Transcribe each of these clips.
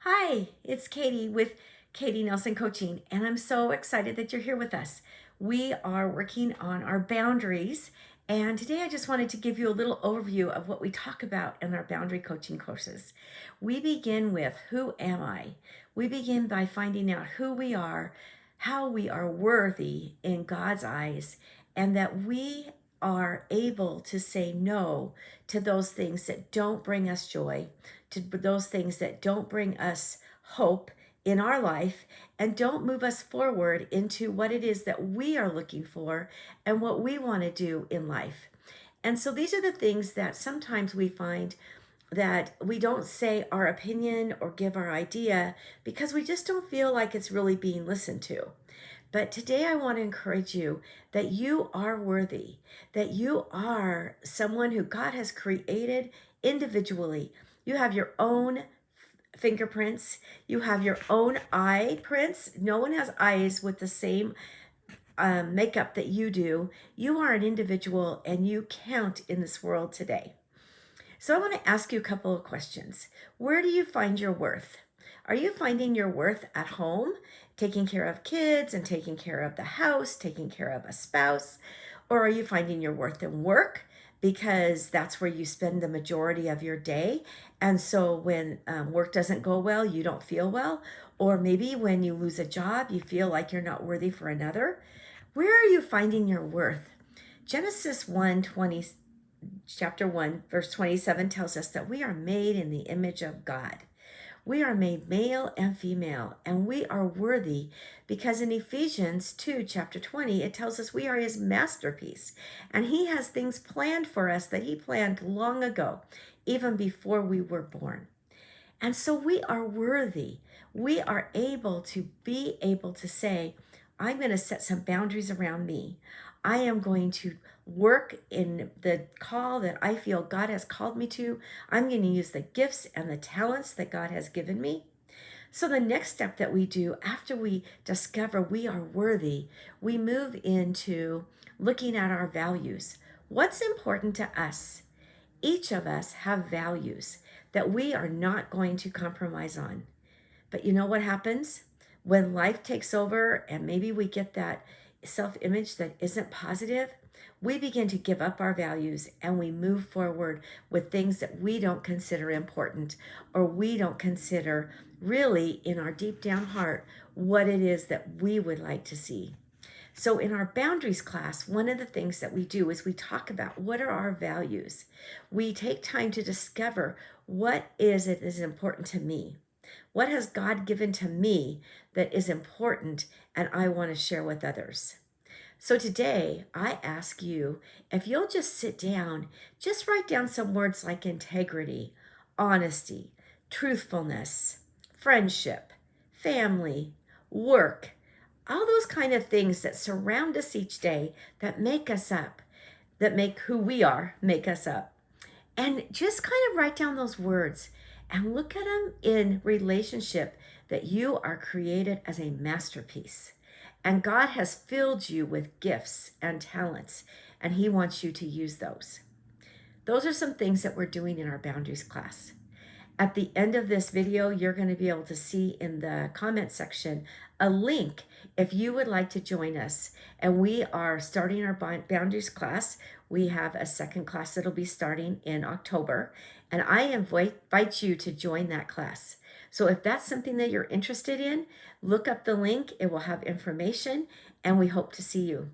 Hi, it's Katie with Katie Nelson Coaching, and I'm so excited that you're here with us. We are working on our boundaries, and today I just wanted to give you a little overview of what we talk about in our boundary coaching courses. We begin with who am I? We begin by finding out who we are, how we are worthy in God's eyes, and that we are able to say no to those things that don't bring us joy, to those things that don't bring us hope in our life and don't move us forward into what it is that we are looking for and what we want to do in life. And so these are the things that sometimes we find that we don't say our opinion or give our idea because we just don't feel like it's really being listened to. But today I want to encourage you that you are worthy, that you are someone who God has created individually. You have your own fingerprints, you have your own eye prints. No one has eyes with the same makeup that you do. You are an individual and you count in this world today. So I want to ask you a couple of questions. Where do you find your worth? Are you finding your worth at home, taking care of kids and taking care of the house, taking care of a spouse? Or are you finding your worth in work because that's where you spend the majority of your day? And so when work doesn't go well, you don't feel well. Or maybe when you lose a job, you feel like you're not worthy for another. Where are you finding your worth? Genesis 1:20, chapter 1, verse 27 tells us that we are made in the image of God. We are made male and female, and we are worthy because in Ephesians 2, chapter 20, it tells us we are his masterpiece. And he has things planned for us that he planned long ago, even before we were born. And so we are worthy. We are able to say, I'm going to set some boundaries around me. I am going to work in the call that I feel God has called me to. I'm going to use the gifts and the talents that God has given me. So the next step that we do after we discover we are worthy, we move into looking at our values. What's important to us? Each of us have values that we are not going to compromise on. But you know what happens? When life takes over and maybe we get that self-image that isn't positive, we begin to give up our values and we move forward with things that we don't consider important or we don't consider really in our deep down heart what it is that we would like to see. So in our boundaries class, one of the things that we do is we talk about what are our values. We take time to discover what is it that is important to me. What has God given to me that is important and I want to share with others? So today I ask you if you'll just sit down, just write down some words like integrity, honesty, truthfulness, friendship, family, work, all those kind of things that surround us each day that make us up, that make who we are, make us up. And just kind of write down those words and look at them in relationship that you are created as a masterpiece. And God has filled you with gifts and talents, and he wants you to use those. Those are some things that we're doing in our boundaries class. At the end of this video, you're going to be able to see in the comment section a link if you would like to join us. And we are starting our boundaries class. We have a second class that'll be starting in October. And I invite you to join that class. So if that's something that you're interested in, look up the link. It will have information, and we hope to see you.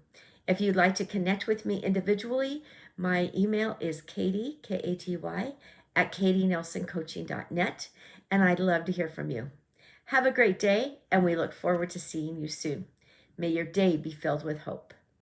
If you'd like to connect with me individually, my email is Katie, Katy, at katienelsoncoaching.net, and I'd love to hear from you. Have a great day, and we look forward to seeing you soon. May your day be filled with hope.